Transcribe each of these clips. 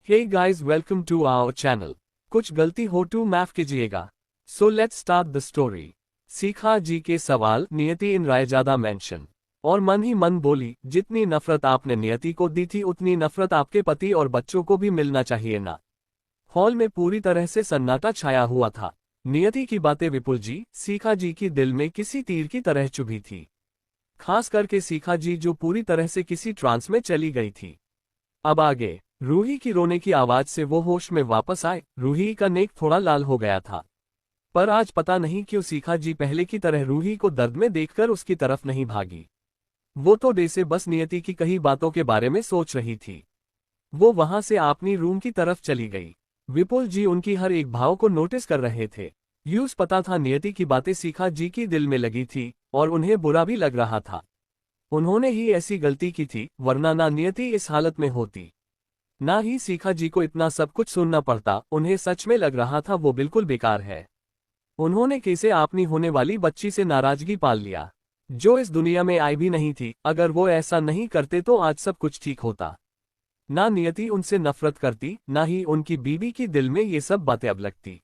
Hey guys, welcome to our channel. कुछ गलती हो तो माफ कीजिएगा। So let's start the story. सीखा जी के सवाल। नियति इन रायजादा मेंशन और मन ही मन बोली, जितनी नफरत आपने नियति को दी थी उतनी नफरत आपके पति और बच्चों को भी मिलना चाहिए ना। हॉल में पूरी तरह से सन्नाटा छाया हुआ था। नियति की बातें विपुल जी, सीखा जी की दिल में किसी तीर की तरह चुभी थी। खास करके सीखा जी जो पूरी तरह से किसी ट्रांस में चली गई थी। अब आगे। रूही की रोने की आवाज से वो होश में वापस आए। रूही का नेक थोड़ा लाल हो गया था, पर आज पता नहीं क्यों सीखा जी पहले की तरह रूही को दर्द में देखकर उसकी तरफ नहीं भागी। वो तो डे से बस नियति की कही बातों के बारे में सोच रही थी। वो वहां से अपनी रूम की तरफ चली गई। विपुल जी उनकी हर एक भाव को नोटिस कर रहे थे। यूज पता था नियति की बातें सीखा जी की दिल में लगी थी और उन्हें बुरा भी लग रहा था। उन्होंने ही ऐसी गलती की थी, वरना ना नियति इस हालत में होती, ना ही सीखा जी को इतना सब कुछ सुनना पड़ता। उन्हें सच में लग रहा था वो बिल्कुल बेकार है। उन्होंने कैसे अपनी होने वाली बच्ची से नाराजगी पाल लिया, जो इस दुनिया में आई भी नहीं थी। अगर वो ऐसा नहीं करते तो आज सब कुछ ठीक होता। ना नियति उनसे नफरत करती, ना ही उनकी बीवी की दिल में ये सब बातें अब लगती।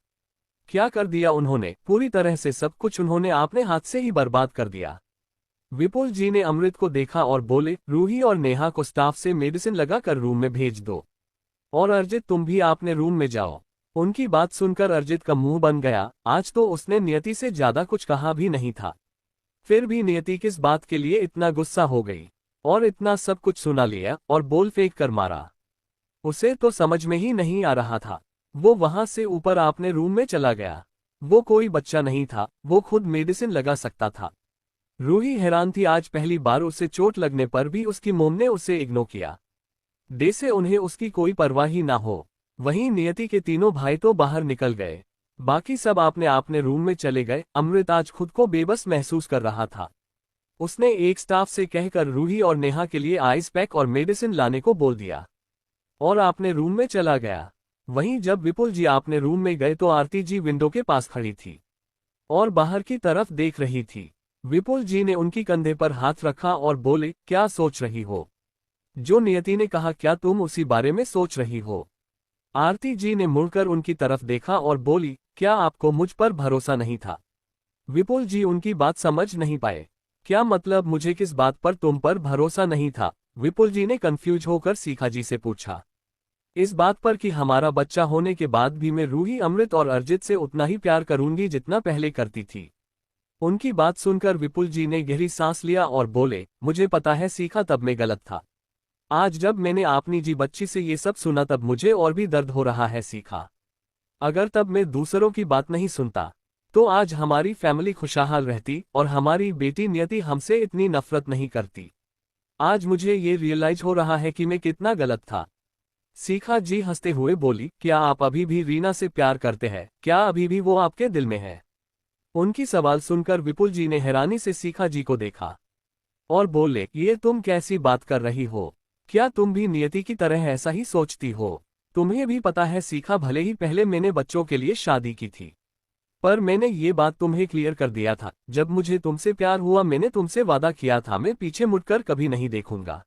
क्या कर दिया उन्होंने, पूरी तरह से सब कुछ उन्होंने अपने हाथ से ही बर्बाद कर दिया। विपुल जी ने अमृत को देखा और बोले, रूही और नेहा को स्टाफ से मेडिसिन लगाकर रूम में भेज दो। और अर्जित, तुम भी आपने रूम में जाओ। उनकी बात सुनकर अर्जित का मुंह बन गया। आज तो उसने नियति से ज्यादा कुछ कहा भी नहीं था, फिर भी नियति किस बात के लिए इतना गुस्सा हो गई और इतना सब कुछ सुना लिया और बोल फेंक कर मारा। उसे तो समझ में ही नहीं आ रहा था। वो वहां से ऊपर अपने रूम में चला गया। वो कोई बच्चा नहीं था, वो खुद मेडिसिन लगा सकता था। रूही हैरान थी, आज पहली बार उसे चोट लगने पर भी उसकी मोम ने उसे इग्नोर किया। डे से उन्हें उसकी कोई परवाह ही ना हो। वहीं नियति के तीनों भाई तो बाहर निकल गए, बाकी सब अपने रूम में चले गए। अमृत आज खुद को बेबस महसूस कर रहा था। उसने एक स्टाफ से कहकर रूही और नेहा के लिए आइस पैक और मेडिसिन लाने को बोल दिया और अपने रूम में चला गया। वहीं जब विपुल जी अपने रूम में गए तो आरती जी विंडो के पास खड़ी थी और बाहर की तरफ देख रही थी। विपुल जी ने उनकी कंधे पर हाथ रखा और बोले, क्या सोच रही हो? जो नियति ने कहा, क्या तुम उसी बारे में सोच रही हो? आरती जी ने मुड़कर उनकी तरफ देखा और बोली, क्या आपको मुझ पर भरोसा नहीं था? विपुल जी उनकी बात समझ नहीं पाए। क्या मतलब, मुझे किस बात पर तुम पर भरोसा नहीं था? विपुल जी ने कंफ्यूज होकर सीखा जी से पूछा। इस बात पर कि हमारा बच्चा होने के बाद भी मैं रूही, अमृत और अर्जित से उतना ही प्यार करूंगी जितना पहले करती थी। उनकी बात सुनकर विपुल जी ने गहरी सांस लिया और बोले, मुझे पता है सीखा, तब मैं गलत था। आज जब मैंने अपनी जी बच्ची से ये सब सुना तब मुझे और भी दर्द हो रहा है सीखा। अगर तब मैं दूसरों की बात नहीं सुनता तो आज हमारी फैमिली खुशहाल रहती और हमारी बेटी नियति हमसे इतनी नफरत नहीं करती। आज मुझे ये रियलाइज हो रहा है कि मैं कितना गलत था। सीखा जी हंसते हुए बोली, क्या आप अभी भी रीना से प्यार करते हैं? क्या अभी भी वो आपके दिल में है? उनकी सवाल सुनकर विपुल जी ने हैरानी से सीखा जी को देखा और बोले, ये तुम कैसी बात कर रही हो? क्या तुम भी नियति की तरह ऐसा ही सोचती हो? तुम्हें भी पता है सीखा, भले ही पहले मैंने बच्चों के लिए शादी की थी, पर मैंने ये बात तुम्हें क्लियर कर दिया था। जब मुझे तुमसे प्यार हुआ मैंने तुमसे वादा किया था मैं पीछे मुड़कर कभी नहीं देखूंगा,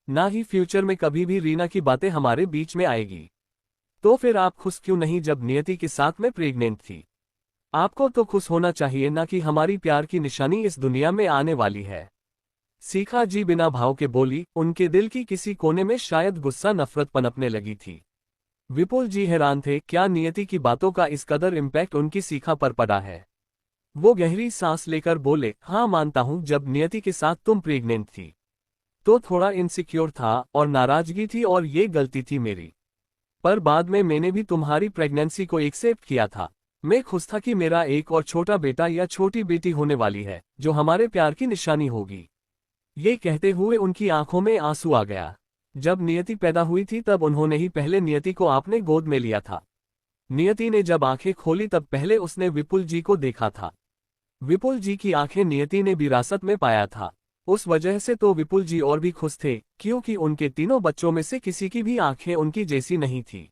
ना ही फ्यूचर में कभी भी रीना की बातें हमारे बीच में आएगी। तो फिर आप खुश क्यों नहीं जब नियति के साथ में प्रेग्नेंट थी? आपको तो खुश होना चाहिए ना कि हमारी प्यार की निशानी इस दुनिया में आने वाली है। सीखा जी बिना भाव के बोली। उनके दिल की किसी कोने में शायद गुस्सा, नफरत पनपने लगी थी। विपुल जी हैरान थे, क्या नियति की बातों का इस कदर इम्पैक्ट उनकी सीखा पर पड़ा है? वो गहरी सांस लेकर बोले, हाँ मानता हूँ, जब नियति के साथ तुम प्रेग्नेंट थी तो थोड़ा इनसिक्योर था और नाराजगी थी और ये गलती थी मेरी। पर बाद में मैंने भी तुम्हारी प्रेगनेंसी को एक्सेप्ट किया था। मैं खुश था कि मेरा एक और छोटा बेटा या छोटी बेटी होने वाली है जो हमारे प्यार की निशानी होगी। ये कहते हुए उनकी आंखों में आंसू आ गया। जब नियति पैदा हुई थी तब उन्होंने ही पहले नियति को आपने गोद में लिया था। नियति ने जब आंखें खोली तब पहले उसने विपुल जी को देखा था। विपुल जी की आंखें नियति ने विरासत में पाया था। उस वजह से तो विपुल जी और भी खुश थे, क्योंकि उनके तीनों बच्चों में से किसी की भी आंखें उनकी जैसी नहीं थी।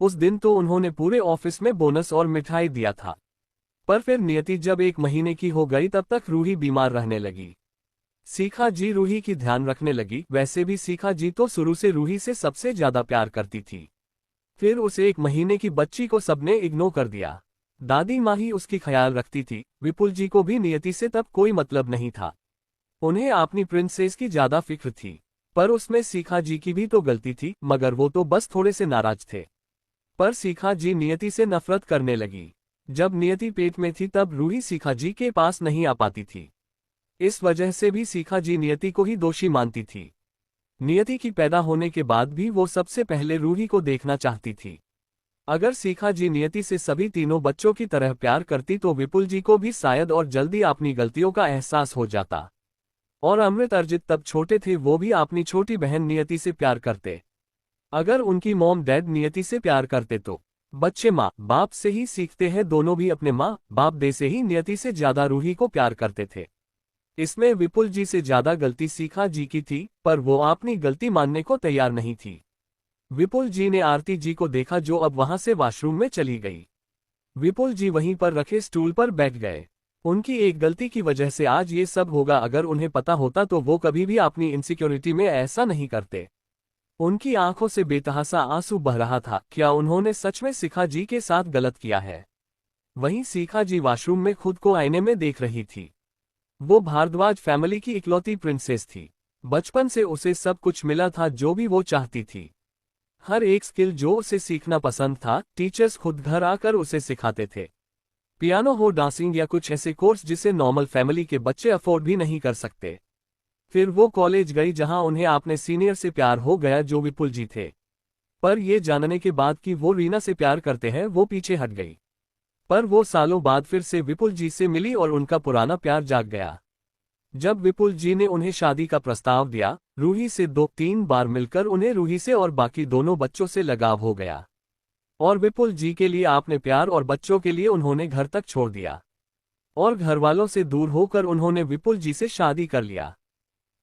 उस दिन तो उन्होंने पूरे ऑफिस में बोनस और मिठाई दिया था। पर फिर नियति जब 1 महीने की हो गई तब तक रूही बीमार रहने लगी। सीखा जी रूही की ध्यान रखने लगी। वैसे भी सीखा जी तो शुरू से रूही से सबसे ज्यादा प्यार करती थी। फिर उसे 1 महीने की बच्ची को सबने इग्नोर कर दिया। दादी माँ ही उसकी ख्याल रखती थी। विपुल जी को भी नियति से तब कोई मतलब नहीं था। उन्हें अपनी प्रिंसेस की ज्यादा फिक्र थी। पर उसमें सीखा जी की भी तो गलती थी, मगर वो तो बस थोड़े से नाराज थे। पर सीखा जी नियति से नफरत करने लगी। जब नियति पेट में थी तब रूही सीखा जी के पास नहीं आ पाती थी। इस वजह से भी सीखा जी नियति को ही दोषी मानती थी। नियति की पैदा होने के बाद भी वो सबसे पहले रूही को देखना चाहती थी। अगर सीखा जी नियति से सभी तीनों बच्चों की तरह प्यार करती तो विपुल जी को भी शायद और जल्दी अपनी गलतियों का एहसास हो जाता। और अमृत अर्जित तब छोटे थे, वो भी अपनी छोटी बहन नियति से प्यार करते। अगर उनकी मॉम डैड नियति से प्यार करते तो बच्चे माँ बाप से ही सीखते हैं। दोनों भी अपने माँ बाप दे से ही नियति से ज्यादा रूही को प्यार करते थे। इसमें विपुल जी से ज्यादा गलती सीखा जी की थी, पर वो अपनी गलती मानने को तैयार नहीं थी। विपुल जी ने आरती जी को देखा जो अब वहां से वॉशरूम में चली गई। विपुल जी वहीं पर रखे स्टूल पर बैठ गए। उनकी एक गलती की वजह से आज ये सब होगा। अगर उन्हें पता होता तो वो कभी भी अपनी इनसिक्योरिटी में ऐसा नहीं करते। उनकी आंखों से बेतहासा आंसू बह रहा था। क्या उन्होंने सच में सीखा जी के साथ गलत किया है? वहीं सीखा जी वॉशरूम में खुद को आईने में देख रही थी। वो भारद्वाज फैमिली की इकलौती प्रिंसेस थी। बचपन से उसे सब कुछ मिला था जो भी वो चाहती थी। हर एक स्किल जो उसे सीखना पसंद था, टीचर्स खुद घर आकर उसे सिखाते थे। पियानो हो, डांसिंग या कुछ ऐसे कोर्स जिसे नॉर्मल फैमिली के बच्चे अफोर्ड भी नहीं कर सकते। फिर वो कॉलेज गई जहां उन्हें अपने सीनियर से प्यार हो गया जो विपुल जी थे। पर ये जानने के बाद कि वो रीना से प्यार करते हैं वो पीछे हट गई। पर वो सालों बाद फिर से विपुल जी से मिली और उनका पुराना प्यार जाग गया। जब विपुल जी ने उन्हें शादी का प्रस्ताव दिया, रूही से 2-3 बार मिलकर उन्हें रूही से और बाकी दोनों बच्चों से लगाव हो गया। और विपुल जी के लिए आपने प्यार और बच्चों के लिए उन्होंने घर तक छोड़ दिया। और घरवालों से दूर होकर उन्होंने विपुल जी से शादी कर लिया।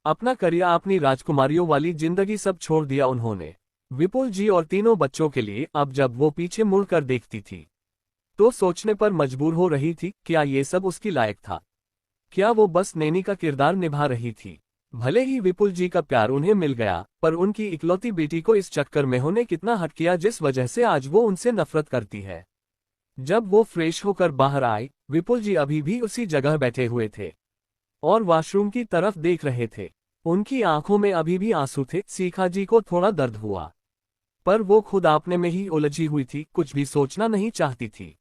अपना करियर, अपनी राजकुमारियों वाली जिंदगी सब छोड़ दिया उन्होंने विपुल जी और तीनों बच्चों के लिए। अब जब वो पीछे मुड़कर देखती थी तो सोचने पर मजबूर हो रही थी, क्या ये सब उसकी लायक था? क्या वो बस नैनी का किरदार निभा रही थी? भले ही विपुल जी का प्यार उन्हें मिल गया, पर उनकी इकलौती बेटी को इस चक्कर में होने कितना हर्ट किया जिस वजह से आज वो उनसे नफरत करती है। जब वो फ्रेश होकर बाहर आई, विपुल जी अभी भी उसी जगह बैठे हुए थे और वॉशरूम की तरफ देख रहे थे। उनकी आंखों में अभी भी आंसू थे। सीखा जी को थोड़ा दर्द हुआ, पर वो खुद अपने में ही उलझी हुई थी, कुछ भी सोचना नहीं चाहती थी।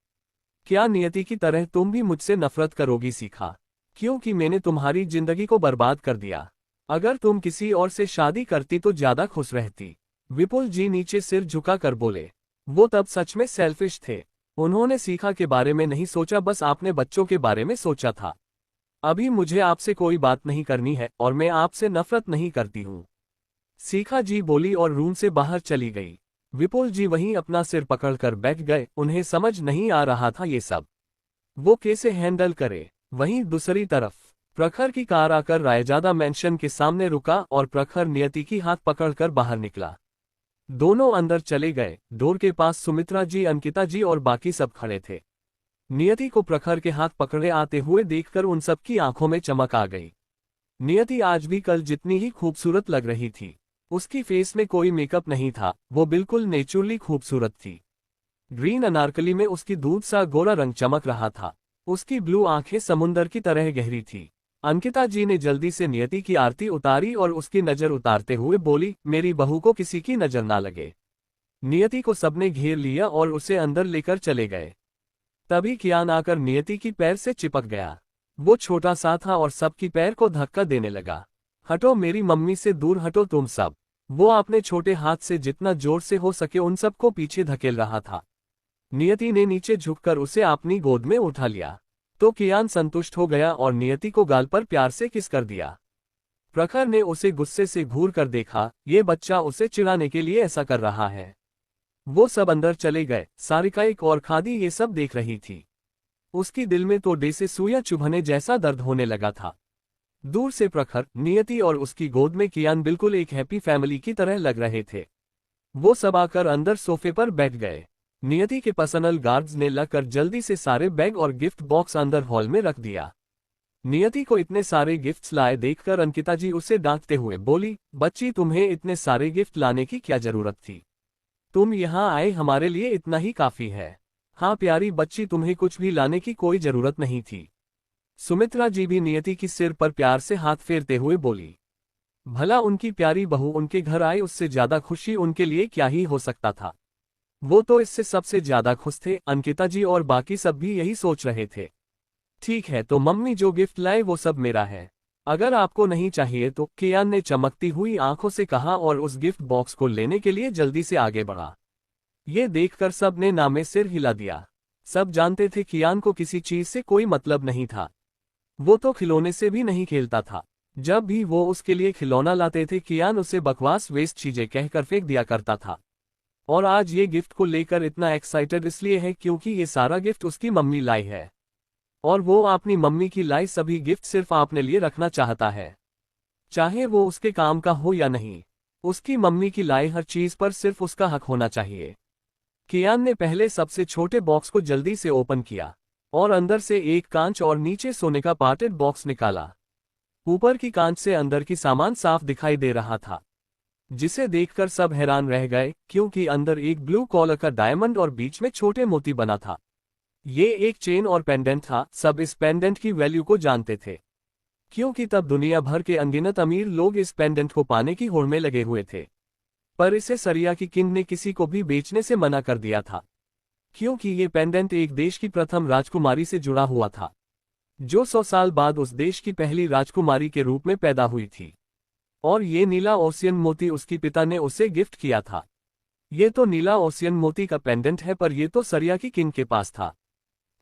क्या नियति की तरह तुम भी मुझसे नफरत करोगी सीखा? क्योंकि मैंने तुम्हारी जिंदगी को बर्बाद कर दिया। अगर तुम किसी और से शादी करती तो ज्यादा खुश रहती। विपुल जी नीचे सिर झुकाकर बोले। वो तब सच में सेल्फिश थे। उन्होंने सीखा के बारे में नहीं सोचा, बस आपने बच्चों के बारे में सोचा था। अभी मुझे आपसे कोई बात नहीं करनी है और मैं आपसे नफरत नहीं करती हूँ, सीखा जी बोली और रूम से बाहर चली गई। विपुल जी वहीं अपना सिर पकड़कर बैठ गए। उन्हें समझ नहीं आ रहा था ये सब वो कैसे हैंडल करे। वहीं दूसरी तरफ प्रखर की कार आकर रायजादा मैंशन के सामने रुका और प्रखर नियति की हाथ पकड़कर बाहर निकला। दोनों अंदर चले गए। डोर के पास सुमित्रा जी, अंकिता जी और बाकी सब खड़े थे। नियति को प्रखर के हाथ पकड़े आते हुए देखकर उन सब की आंखों में चमक आ गई। नियति आज भी कल जितनी ही खूबसूरत लग रही थी। उसकी फेस में कोई मेकअप नहीं था, वो बिल्कुल नेचुरली खूबसूरत थी। ग्रीन अनारकली में उसकी दूध सा गोरा रंग चमक रहा था। उसकी ब्लू आंखें समुंदर की तरह गहरी थी। अंकिता जी ने जल्दी से नियति की आरती उतारी और उसकी नजर उतारते हुए बोली, मेरी बहू को किसी की नजर ना लगे। नियति को सबने घेर लिया और उसे अंदर लेकर चले गए। तभी कियान आकर नियति की पैर से चिपक गया। वो छोटा सा था और सबकी पैर को धक्का देने लगा। हटो, मेरी मम्मी से दूर हटो तुम सब। वो अपने छोटे हाथ से जितना जोर से हो सके उन सबको पीछे धकेल रहा था। नियति ने नीचे झुककर उसे अपनी गोद में उठा लिया तो कियान संतुष्ट हो गया और नियति को गाल पर प्यार से किस कर दिया। प्रखर ने उसे गुस्से से घूर कर देखा, ये बच्चा उसे चिढ़ाने के लिए ऐसा कर रहा है। वो सब अंदर चले गए। सारिका एक और खादी ये सब देख रही थी। उसकी दिल में तो डे से सुइयां चुभने जैसा दर्द होने लगा था। दूर से प्रखर, नियति और उसकी गोद में कियान बिल्कुल एक हैप्पी फैमिली की तरह लग रहे थे। वो सब आकर अंदर सोफे पर बैठ गए। नियति के पर्सनल गार्ड्स ने लाकर जल्दी से सारे बैग और गिफ्ट बॉक्स अंदर हॉल में रख दिया। नियति को इतने सारे गिफ्ट्स लाए देखकर अंकिता जी उसे डांटते हुए बोली, बच्ची तुम्हें इतने सारे गिफ्ट लाने की क्या जरूरत थी? तुम यहाँ आए हमारे लिए इतना ही काफी है। हाँ प्यारी बच्ची, तुम्हें कुछ भी लाने की कोई जरूरत नहीं थी। सुमित्रा जी भी नियति की सिर पर प्यार से हाथ फेरते हुए बोली। भला उनकी प्यारी बहू उनके घर आए, उससे ज्यादा खुशी उनके लिए क्या ही हो सकता था। वो तो इससे सबसे ज्यादा खुश थे। अंकिता जी और बाकी सब भी यही सोच रहे थे। ठीक है, तो मम्मी जो गिफ्ट लाए वो सब मेरा है, अगर आपको नहीं चाहिए तो, कियान ने चमकती हुई आंखों से कहा और उस गिफ्ट बॉक्स को लेने के लिए जल्दी से आगे बढ़ा। ये देखकर सब ने नामे सिर हिला दिया। सब जानते थे कियान को किसी चीज से कोई मतलब नहीं था। वो तो खिलौने से भी नहीं खेलता था। जब भी वो उसके लिए खिलौना लाते थे कियान उसे बकवास वेस्ट चीजें कहकर फेंक दिया करता था। और आज ये गिफ्ट को लेकर इतना एक्साइटेड इसलिए है क्योंकि ये सारा गिफ्ट उसकी मम्मी लाई है। और वो अपनी मम्मी की लाई सभी गिफ्ट सिर्फ अपने लिए रखना चाहता है, चाहे वो उसके काम का हो या नहीं। उसकी मम्मी की लाई हर चीज पर सिर्फ उसका हक होना चाहिए। कियान ने पहले सबसे छोटे बॉक्स को जल्दी से ओपन किया और अंदर से एक कांच और नीचे सोने का पार्टेड बॉक्स निकाला। ऊपर की कांच से अंदर की सामान साफ दिखाई दे रहा था, जिसे देखकर सब हैरान रह गए क्योंकि अंदर एक ब्लू कॉलर का डायमंड और बीच में छोटे मोती बना था। ये एक चेन और पेंडेंट था। सब इस पेंडेंट की वैल्यू को जानते थे क्योंकि तब दुनिया भर के अनगिनत अमीर लोग इस पेंडेंट को पाने की होड़ में लगे हुए थे। पर इसे सरिया की किंग ने किसी को भी बेचने से मना कर दिया था क्योंकि ये पेंडेंट एक देश की प्रथम राजकुमारी से जुड़ा हुआ था, जो 100 साल बाद उस देश की पहली राजकुमारी के रूप में पैदा हुई थी। और ये नीला ओशियन मोती उसकी पिता ने उसे गिफ्ट किया था। ये तो नीला ओशियन मोती का पेंडेंट है, पर ये तो सरिया की किंग के पास था।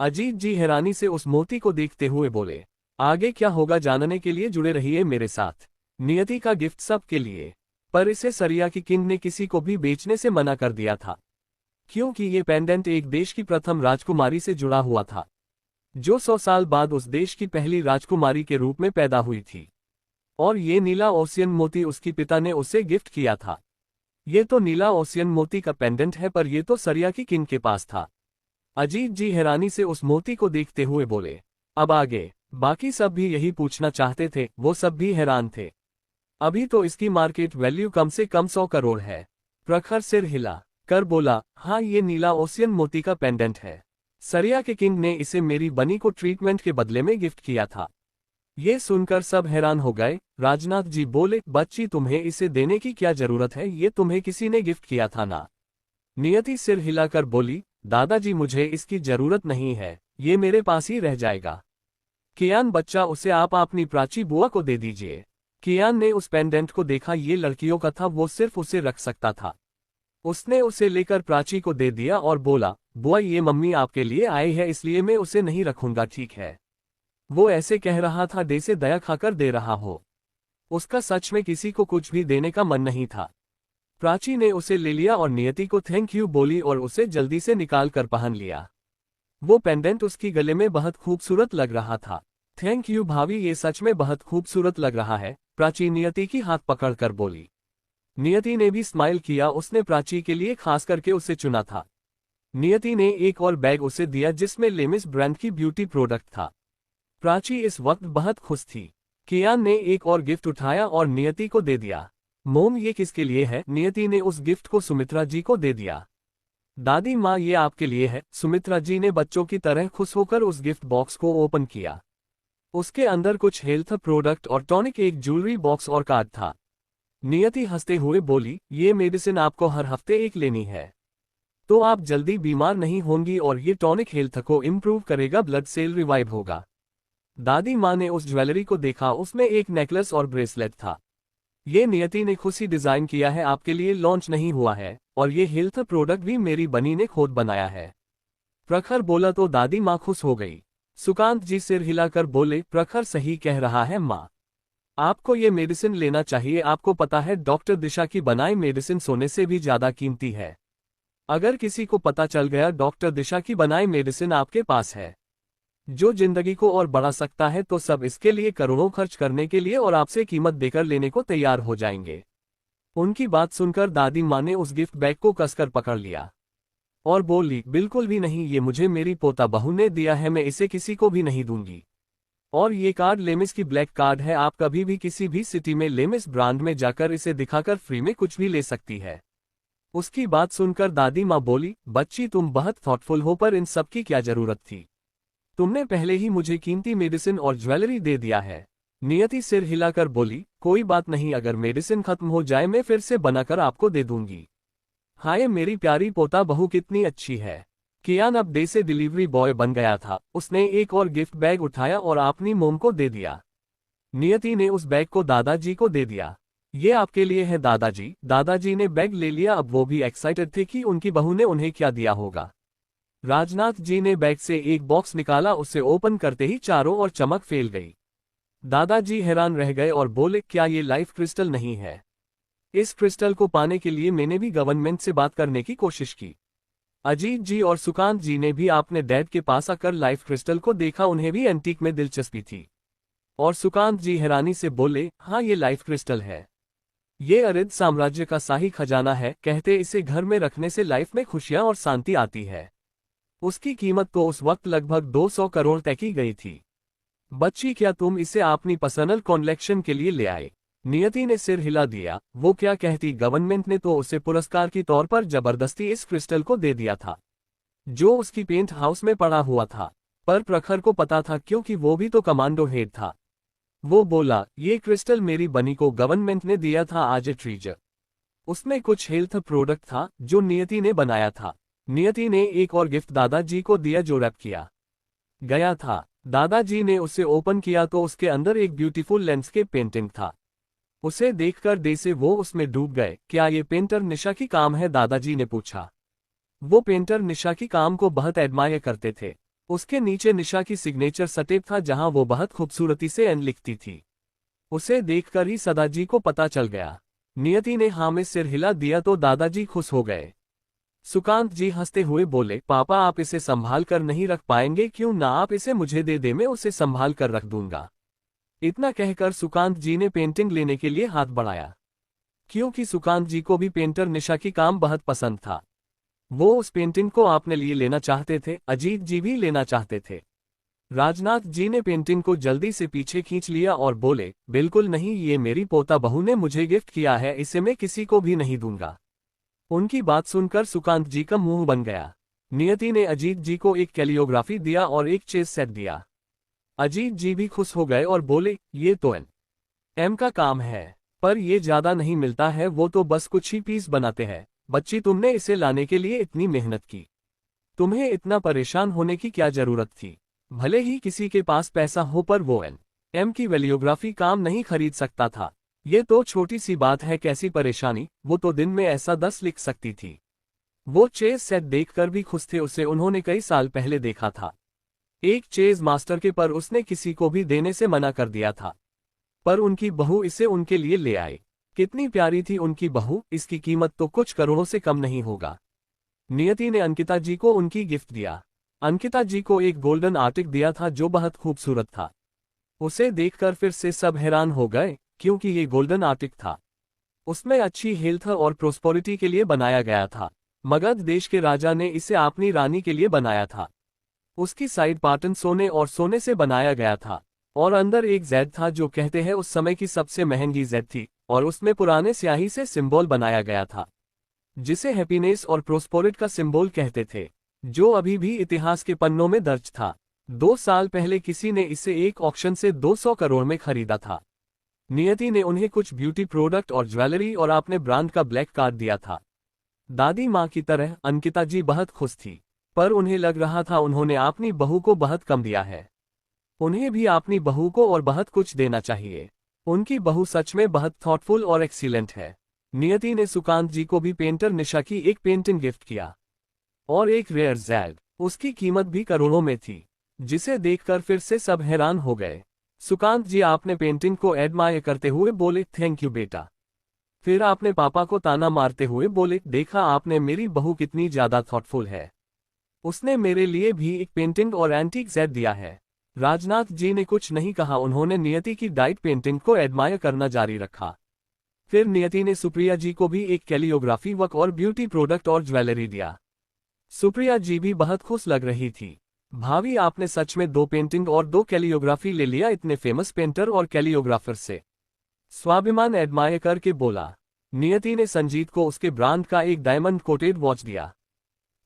अजीत जी हैरानी से उस मोती को देखते हुए बोले। आगे क्या होगा जानने के लिए जुड़े रहिए मेरे साथ। नियति का गिफ्ट सबके लिए, पर इसे सरिया की किंग ने किसी को भी बेचने से मना कर दिया था क्योंकि ये पेंडेंट एक देश की प्रथम राजकुमारी से जुड़ा हुआ था, जो 100 साल बाद उस देश की पहली राजकुमारी के रूप में पैदा हुई थी। और ये नीला ओशियन मोती उसकी पिता ने उसे गिफ्ट किया था। ये तो नीला ओशियन मोती का पेंडेंट है, पर ये तो सरिया की किंग के पास था। अजीत जी हैरानी से उस मोती को देखते हुए बोले। अब आगे बाकी सब भी यही पूछना चाहते थे, वो सब भी हैरान थे। अभी तो इसकी मार्केट वैल्यू कम से कम 100 करोड़ है। प्रखर सिर हिला कर बोला, हाँ ये नीला ओशियन मोती का पेंडेंट है। सरिया के किंग ने इसे मेरी बनी को ट्रीटमेंट के बदले में गिफ्ट किया था। ये सुनकर सब हैरान हो गए। राजनाथ जी बोले, बच्ची तुम्हें इसे देने की क्या जरूरत है, ये तुम्हें किसी ने गिफ्ट किया था ना। नियति सिर हिलाकर बोली, दादाजी मुझे इसकी जरूरत नहीं है, ये मेरे पास ही रह जाएगा। कियान बच्चा, उसे आप अपनी प्राची बुआ को दे दीजिए। कियान ने उस पेंडेंट को देखा, ये लड़कियों का था, वो सिर्फ उसे रख सकता था। उसने उसे लेकर प्राची को दे दिया और बोला, बुआ ये मम्मी आपके लिए आई है, इसलिए मैं उसे नहीं रखूंगा, ठीक है। वो ऐसे कह रहा था जैसे दया खाकर दे रहा हो। उसका सच में किसी को कुछ भी देने का मन नहीं था। प्राची ने उसे ले लिया और नियति को थैंक यू बोली और उसे जल्दी से निकाल कर पहन लिया। वो पेंडेंट उसकी गले में बहुत खूबसूरत लग रहा था। थैंक यू भाभी, ये सच में बहुत खूबसूरत लग रहा है, प्राची नियति की हाथ पकड़कर बोली। नियति ने भी स्माइल किया, उसने प्राची के लिए खास करके उसे चुना था। नियति ने एक और बैग उसे दिया जिसमें लेमिस ब्रांड की ब्यूटी प्रोडक्ट था। प्राची इस वक्त बहुत खुश थी। कियान ने एक और गिफ्ट उठाया और नियति को दे दिया। मोम ये किसके लिए है? नियति ने उस गिफ्ट को सुमित्रा जी को दे दिया। दादी माँ ये आपके लिए है। सुमित्रा जी ने बच्चों की तरह खुश होकर उस गिफ्ट बॉक्स को ओपन किया। उसके अंदर कुछ हेल्थ प्रोडक्ट और टॉनिक, एक ज्वेलरी बॉक्स और कार्ड था। नियति हंसते हुए बोली, ये मेडिसिन आपको हर हफ्ते एक लेनी है, तो आप जल्दी बीमार नहीं होंगी और ये टॉनिक हेल्थ को इम्प्रूव करेगा, ब्लड सेल रिवाइव होगा। दादी माँ ने उस ज्वेलरी को देखा, उसमें एक नेकलेस और ब्रेसलेट था। ये नियति ने खुद ही डिजाइन किया है, आपके लिए लॉन्च नहीं हुआ है, और ये हेल्थ प्रोडक्ट भी मेरी बनी ने खुद बनाया है। प्रखर बोला तो दादी माँ खुश हो गई। सुकांत जी सिर हिलाकर बोले, प्रखर सही कह रहा है माँ, आपको ये मेडिसिन लेना चाहिए। आपको पता है डॉक्टर दिशा की बनाई मेडिसिन सोने से भी ज्यादा कीमती है। अगर किसी को पता चल गया डॉक्टर दिशा की बनाई मेडिसिन आपके पास है, जो जिंदगी को और बढ़ा सकता है, तो सब इसके लिए करोड़ों खर्च करने के लिए और आपसे कीमत देकर लेने को तैयार हो जाएंगे। उनकी बात सुनकर दादी माँ ने उस गिफ्ट बैग को कसकर पकड़ लिया और बोली, बिल्कुल भी नहीं, ये मुझे मेरी पोता बहू ने दिया है, मैं इसे किसी को भी नहीं दूंगी। और ये कार्ड लेमिस की ब्लैक कार्ड है, आप कभी भी किसी भी सिटी में लेमिस ब्रांड में जाकर इसे दिखाकर फ्री में कुछ भी ले सकती है। उसकी बात सुनकर दादी माँ बोली, बच्ची तुम बहुत थॉटफुल हो, पर इन सब की क्या जरूरत थी? तुमने पहले ही मुझे कीमती मेडिसिन और ज्वेलरी दे दिया है। नियति सिर हिलाकर बोली, कोई बात नहीं, अगर मेडिसिन खत्म हो जाए मैं फिर से बनाकर आपको दे दूंगी। हाय मेरी प्यारी पोता बहू कितनी अच्छी है। कियान अब डे से डिलीवरी बॉय बन गया था। उसने एक और गिफ्ट बैग उठाया और अपनी मोम को दे दिया। नियति ने उस बैग को दादाजी को दे दिया। ये आपके लिए है दादाजी। दादाजी ने बैग ले लिया। अब वो भी एक्साइटेड थे कि उनकी बहू ने उन्हें क्या दिया होगा। राजनाथ जी ने बैग से एक बॉक्स निकाला। उसे ओपन करते ही चारों ओर चमक फैल गई। दादाजी हैरान रह गए और बोले, क्या ये लाइफ क्रिस्टल नहीं है? इस क्रिस्टल को पाने के लिए मैंने भी गवर्नमेंट से बात करने की कोशिश की। अजीत जी और सुकांत जी ने भी अपने डैड के पास आकर लाइफ क्रिस्टल को देखा। उन्हें भी एंटीक में दिलचस्पी थी। और सुकांत जी हैरानी से बोले, हाँ ये लाइफ क्रिस्टल है। ये अरिद साम्राज्य का शाही खजाना है। कहते इसे घर में रखने से लाइफ में खुशियां और शांति आती है। उसकी कीमत तो उस वक्त लगभग 200 करोड़ तय की गई थी। बच्ची क्या तुम इसे अपनी पर्सनल कलेक्शन के लिए ले आए? नियति ने सिर हिला दिया। वो क्या कहती, गवर्नमेंट ने तो उसे पुरस्कार के तौर पर जबरदस्ती इस क्रिस्टल को दे दिया था, जो उसकी पेंट हाउस में पड़ा हुआ था। पर प्रखर को पता था, क्योंकि वो भी तो कमांडो हेड था। वो बोला, ये क्रिस्टल मेरी बनी को गवर्नमेंट ने दिया था आज ए ट्रीजर। उसमें कुछ हेल्थ प्रोडक्ट था जो नियति ने बनाया था। नियति ने एक और गिफ्ट दादाजी को दिया जो रैप किया गया था। दादाजी ने उसे ओपन किया तो उसके अंदर एक ब्यूटीफुल लैंडस्केप पेंटिंग था। उसे देखकर जैसे वो उसमें डूब गए। क्या ये पेंटर निशा की काम है? दादाजी ने पूछा। वो पेंटर निशा की काम को बहुत एडमायर करते थे। उसके नीचे निशा की सिग्नेचर सटेप था, जहां वो बहुत खूबसूरती से एन लिखती थी। उसे देखकर ही सदाजी को पता चल गया। नियति ने हाँ में सिर हिला दिया तो दादाजी खुश हो गए। सुकांत जी हंसते हुए बोले, पापा आप इसे संभाल कर नहीं रख पाएंगे? क्यों ना आप इसे मुझे दे दे, मैं उसे संभाल कर रख दूंगा। इतना कहकर सुकांत जी ने पेंटिंग लेने के लिए हाथ बढ़ाया, क्योंकि सुकांत जी को भी पेंटर निशा की काम बहुत पसंद था। वो उस पेंटिंग को अपने लिए लेना चाहते थे। अजीत जी भी लेना चाहते थे। राजनाथ जी ने पेंटिंग को जल्दी से पीछे खींच लिया और बोले, बिल्कुल नहीं, ये मेरी पोता बहू ने मुझे गिफ्ट किया है, इसे मैं किसी को भी नहीं दूंगा। उनकी बात सुनकर सुकांत जी का मुंह बन गया। नियति ने अजीत जी को एक कैलियोग्राफी दिया और एक चेस सेट दिया। अजीत जी भी खुश हो गए और बोले, ये तो एम का काम है, पर ये ज्यादा नहीं मिलता है, वो तो बस कुछ ही पीस बनाते हैं। बच्ची तुमने इसे लाने के लिए इतनी मेहनत की, तुम्हें इतना परेशान होने की क्या जरूरत थी? भले ही किसी के पास पैसा हो, पर वो एम की वैल्योग्राफी काम नहीं खरीद सकता था। ये तो छोटी सी बात है, कैसी परेशानी, वो तो दिन में ऐसा 10 लिख सकती थी। वो चेस सेट देखकर भी खुश थे। उसे उन्होंने कई साल पहले देखा था, एक चेस मास्टर के, पर उसने किसी को भी देने से मना कर दिया था। पर उनकी बहू इसे उनके लिए ले आए। कितनी प्यारी थी उनकी बहू, इसकी कीमत तो कुछ करोड़ों से कम नहीं होगा। नियति ने अंकिता जी को उनकी गिफ्ट दिया। अंकिता जी को एक गोल्डन आर्टिक दिया था जो बहुत खूबसूरत था। उसे देखकर फिर से सब हैरान हो गए, क्योंकि ये गोल्डन आर्टिक था। उसमें अच्छी हेल्थ और प्रोस्पेरिटी के लिए बनाया गया था। मगध देश के राजा ने इसे अपनी रानी के लिए बनाया था। उसकी साइड पार्टन सोने और सोने से बनाया गया था, और अंदर एक जेड था जो कहते हैं उस समय की सबसे महंगी जेड थी, और उसमें पुराने स्याही से सिंबल बनाया गया था, जिसे हैप्पीनेस और प्रोस्पेरिटी का सिंबल कहते थे, जो अभी भी इतिहास के पन्नों में दर्ज था। 2 साल पहले किसी ने इसे एक ऑक्शन से 200 करोड़ में खरीदा था। नियति ने उन्हें कुछ ब्यूटी प्रोडक्ट और ज्वेलरी और अपने ब्रांड का ब्लैक कार्ड दिया था। दादी माँ की तरह अंकिता जी बहुत खुश थी, पर उन्हें लग रहा था उन्होंने अपनी बहू को बहुत कम दिया है। उन्हें भी अपनी बहू को और बहुत कुछ देना चाहिए। उनकी बहू सच में बहुत थॉटफुल और एक्सीलेंट है। नियति ने सुकांत जी को भी पेंटर निशा की एक पेंटिंग गिफ्ट किया, और एक रेयर जेड। उसकी कीमत भी करोड़ों में थी, जिसे देखकर फिर से सब हैरान हो गए। सुकांत जी आपने पेंटिंग को एडमायर करते हुए बोले, थैंक यू बेटा। फिर आपने पापा को ताना मारते हुए बोले, देखा आपने मेरी बहू कितनी ज्यादा थॉटफुल है, उसने मेरे लिए भी एक पेंटिंग और एंटीक जेड दिया है। राजनाथ जी ने कुछ नहीं कहा, उन्होंने नियति की डाइट पेंटिंग को एडमायर करना जारी रखा। फिर नियति ने सुप्रिया जी को भी एक कैलियोग्राफी वर्क और ब्यूटी प्रोडक्ट और ज्वेलरी दिया। सुप्रिया जी भी बहुत खुश लग रही थी। भाभी आपने सच में 2 पेंटिंग और 2 कैलियोग्राफी ले लिया, इतने फेमस पेंटर और कैलियोग्राफर से। स्वाभिमान एडमायर करके बोला। नियति ने संजीत को उसके ब्रांड का एक डायमंड कोटेड वॉच दिया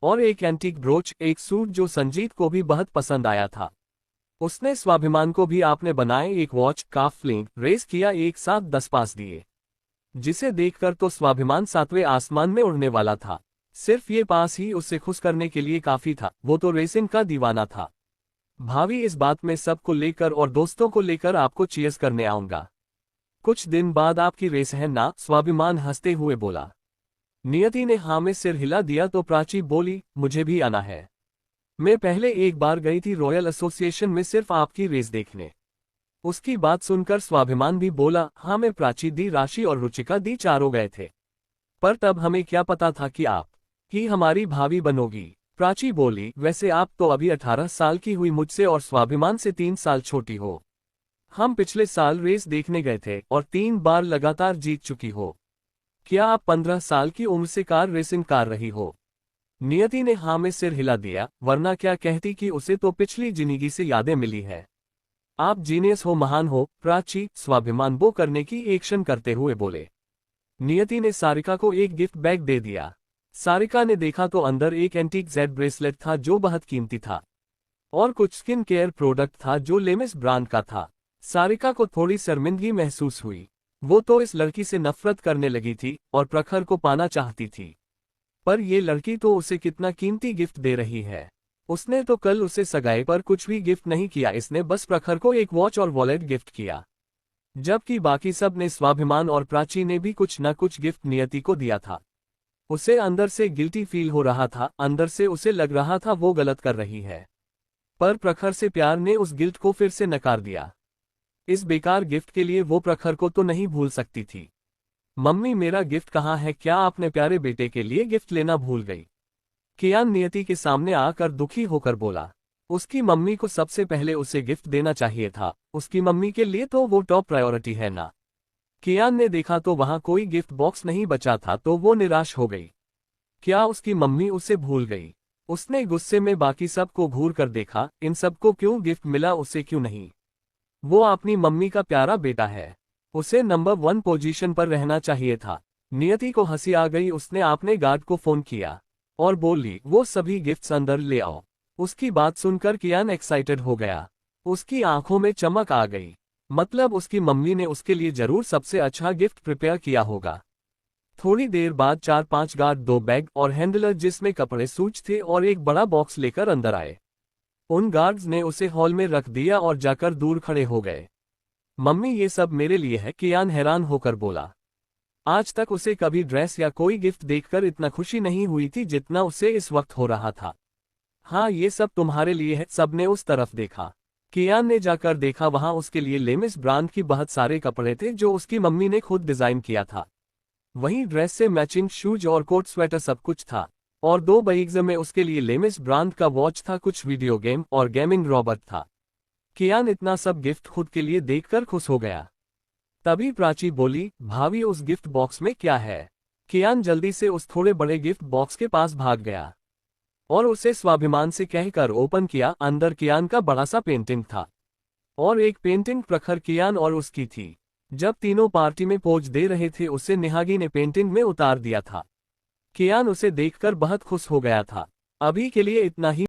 और एक एंटीक ब्रोच, एक सूट जो संजीत को भी बहुत पसंद आया था। उसने स्वाभिमान को भी आपने बनाए एक वॉच, काफलिंग रेस किया, एक साथ 10 पास दिए, जिसे देखकर तो स्वाभिमान 7वें आसमान में उड़ने वाला था। सिर्फ ये पास ही उससे खुश करने के लिए काफी था, वो तो रेसिंग का दीवाना था। भाभी, इस बात में सबको लेकर और दोस्तों को लेकर आपको चीयर्स करने आऊंगा। कुछ दिन बाद आपकी रेस है ना? स्वाभिमान हंसते हुए बोला। नियति ने हाँ में सिर हिला दिया तो प्राची बोली, मुझे भी आना है। मैं पहले एक बार गई थी रॉयल एसोसिएशन में सिर्फ आपकी रेस देखने। उसकी बात सुनकर स्वाभिमान भी बोला, हाँ मैं, प्राची दी, राशि और रुचिका दी चारों गए थे। पर तब हमें क्या पता था कि आप ही हमारी भाभी बनोगी। प्राची बोली, वैसे आप तो अभी 18 साल की हुई मुझसे और स्वाभिमान से 3 साल छोटी हो। हम पिछले साल रेस देखने गए थे और 3 बार लगातार जीत चुकी हो। क्या आप 15 साल की उम्र से कार रेसिंग कर रही हो? नियति ने हाँ में सिर हिला दिया, वरना क्या कहती कि उसे तो पिछली जिंदगी से यादें मिली है। आप जीनियस हो, महान हो प्राची, स्वाभिमान वो करने की एक्शन करते हुए बोले। नियति ने सारिका को एक गिफ्ट बैग दे दिया। सारिका ने देखा तो अंदर एक एंटीक जेड ब्रेसलेट था जो बहुत कीमती था और कुछ स्किन केयर प्रोडक्ट था जो लेमिस ब्रांड का था। सारिका को थोड़ी शर्मिंदगी महसूस हुई। वो तो इस लड़की से नफरत करने लगी थी और प्रखर को पाना चाहती थी, पर ये लड़की तो उसे कितना कीमती गिफ्ट दे रही है। उसने तो कल उसे सगाई पर कुछ भी गिफ्ट नहीं किया, इसने बस प्रखर को एक वॉच और वॉलेट गिफ्ट किया, जबकि बाकी सब ने, स्वाभिमान और प्राची ने भी कुछ न कुछ गिफ्ट नियति को दिया था। उसे अंदर से गिल्टी फील हो रहा था, अंदर से उसे लग रहा था वो गलत कर रही है, पर प्रखर से प्यार ने उस गिफ्ट को फिर से नकार दिया। इस बेकार गिफ्ट के लिए वो प्रखर को तो नहीं भूल सकती थी। मम्मी, मेरा गिफ्ट कहाँ है? क्या आपने प्यारे बेटे के लिए गिफ्ट लेना भूल गई? कियान नियति के सामने आकर दुखी होकर बोला। उसकी मम्मी को सबसे पहले उसे गिफ्ट देना चाहिए था, उसकी मम्मी के लिए तो वो टॉप प्रायोरिटी है ना। कियान ने देखा तो वहां कोई गिफ्ट बॉक्स नहीं बचा था तो वो निराश हो गई। क्या उसकी मम्मी उसे भूल गई? उसने गुस्से में बाकी सबको घूर कर देखा, इन सबको क्यों गिफ्ट मिला, उसे क्यों नहीं? वो अपनी मम्मी का प्यारा बेटा है, उसे नंबर 1 पोजीशन पर रहना चाहिए था। नियति को हंसी आ गई, उसने अपने गार्ड को फोन किया और बोली, वो सभी गिफ्ट्स अंदर ले आओ। उसकी बात सुनकर कियान एक्साइटेड हो गया, उसकी आंखों में चमक आ गई। मतलब उसकी मम्मी ने उसके लिए जरूर सबसे अच्छा गिफ्ट प्रिपेयर किया होगा। थोड़ी देर बाद 4-5 गार्ड, 2 बैग और हैंडलर जिसमें कपड़े, सूच थे और एक बड़ा बॉक्स लेकर अंदर आए। उन गार्ड्स ने उसे हॉल में रख दिया और जाकर दूर खड़े हो गए। मम्मी, ये सब मेरे लिए है, कियान हैरान होकर बोला। आज तक उसे कभी ड्रेस या कोई गिफ्ट देखकर इतना खुशी नहीं हुई थी जितना उसे इस वक्त हो रहा था। हाँ, ये सब तुम्हारे लिए है। सबने उस तरफ देखा। कियान ने जाकर देखा, वहां उसके लिए लेमिस ब्रांड की बहुत सारे कपड़े थे जो उसकी मम्मी ने खुद डिजाइन किया था। वहीं ड्रेस से मैचिंग शूज और कोट स्वेटर सब कुछ था और 2 बैग्स में उसके लिए लेमिस ब्रांड का वॉच था, कुछ वीडियो गेम और गेमिंग रॉबर्ट था। कियान इतना सब गिफ्ट खुद के लिए देखकर खुश हो गया। तभी प्राची बोली, भाभी उस गिफ्ट बॉक्स में क्या है? कियान जल्दी से उस थोड़े बड़े गिफ्ट बॉक्स के पास भाग गया और उसे स्वाभिमान से कहकर ओपन किया। अंदर कियान का बड़ा सा पेंटिंग था और एक पेंटिंग प्रखर, कियान और उसकी थी। जब तीनों पार्टी में पोज दे रहे थे उसे निहागी ने पेंटिंग में उतार दिया था। कियान उसे देखकर बहुत खुश हो गया था। अभी के लिए इतना ही।